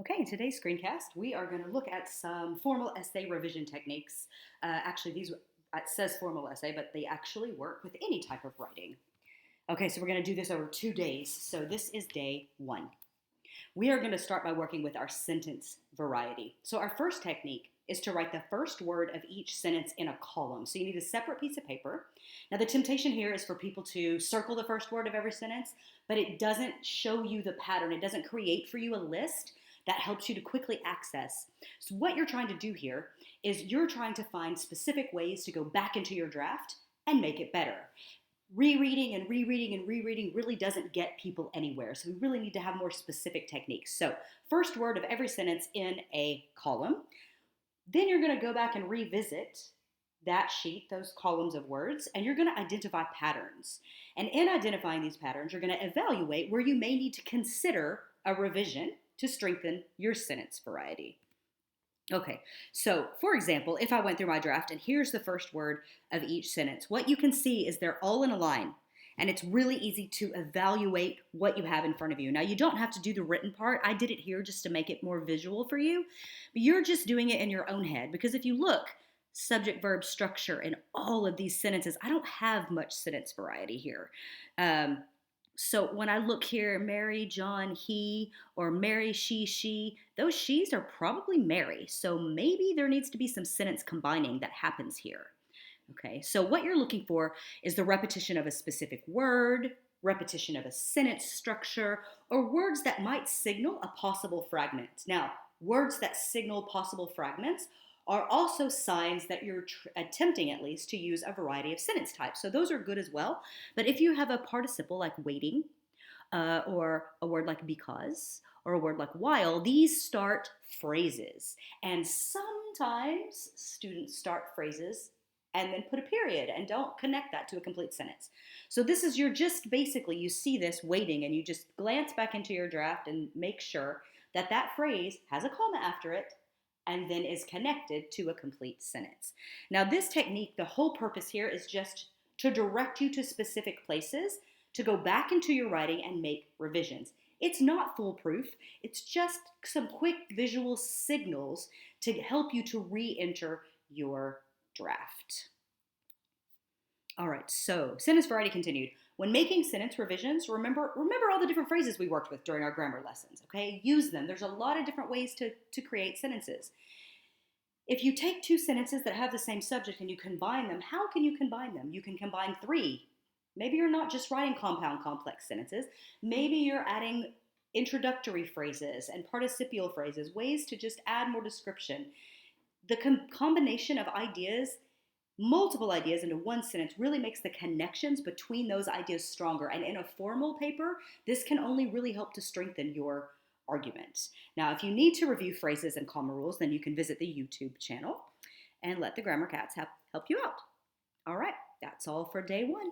Okay, in today's screencast, we are going to look at some formal essay revision techniques. Actually, it says formal essay, but they actually work with any type of writing. Okay, so we're going to do this over 2 days. So this is day one. We are going to start by working with our sentence variety. So our first technique is to write the first word of each sentence in a column. So you need a separate piece of paper. Now the temptation here is for people to circle the first word of every sentence, but it doesn't show you the pattern. It doesn't create for you a list that helps you to quickly access. So what you're trying to do here is you're trying to find specific ways to go back into your draft and make it better. Rereading and rereading and rereading really doesn't get people anywhere. So we really need to have more specific techniques. So first word of every sentence in a column. Then you're going to go back and revisit that sheet, those columns of words, and you're going to identify patterns. And in identifying these patterns, you're going to evaluate where you may need to consider a revision to strengthen your sentence variety. Okay, so for example, if I went through my draft and here's the first word of each sentence, what you can see is they're all in a line. And it's really easy to evaluate what you have in front of you. Now, you don't have to do the written part. I did it here just to make it more visual for you. But you're just doing it in your own head. Because if you look, subject, verb, structure in all of these sentences, I don't have much sentence variety here. So when I look here, Mary, John, he, or Mary, she, those she's are probably Mary. So maybe there needs to be some sentence combining that happens here. Okay, so what you're looking for is the repetition of a specific word, repetition of a sentence structure, or words that might signal a possible fragment. Now, words that signal possible fragments are also signs that you're attempting at least to use a variety of sentence types. So those are good as well. But if you have a participle like waiting, or a word like because, or a word like while, these start phrases. And sometimes students start phrases and then put a period and don't connect that to a complete sentence. So this is you see this waiting and you just glance back into your draft and make sure that that phrase has a comma after it and then is connected to a complete sentence. Now this technique, the whole purpose here is just to direct you to specific places to go back into your writing and make revisions. It's not foolproof. It's just some quick visual signals to help you to re-enter your draft. All right, so sentence variety continued. When making sentence revisions, remember all the different phrases we worked with during our grammar lessons, okay? Use them. There's a lot of different ways to create sentences. If you take two sentences that have the same subject and you combine them, how can you combine them? You can combine three. Maybe you're not just writing compound complex sentences. Maybe you're adding introductory phrases and participial phrases, ways to just add more description. The combination of ideas, multiple ideas into one sentence really makes the connections between those ideas stronger. And in a formal paper, this can only really help to strengthen your argument. Now, if you need to review phrases and comma rules, then you can visit the YouTube channel and let the Grammar Cats help you out. All right, that's all for day one.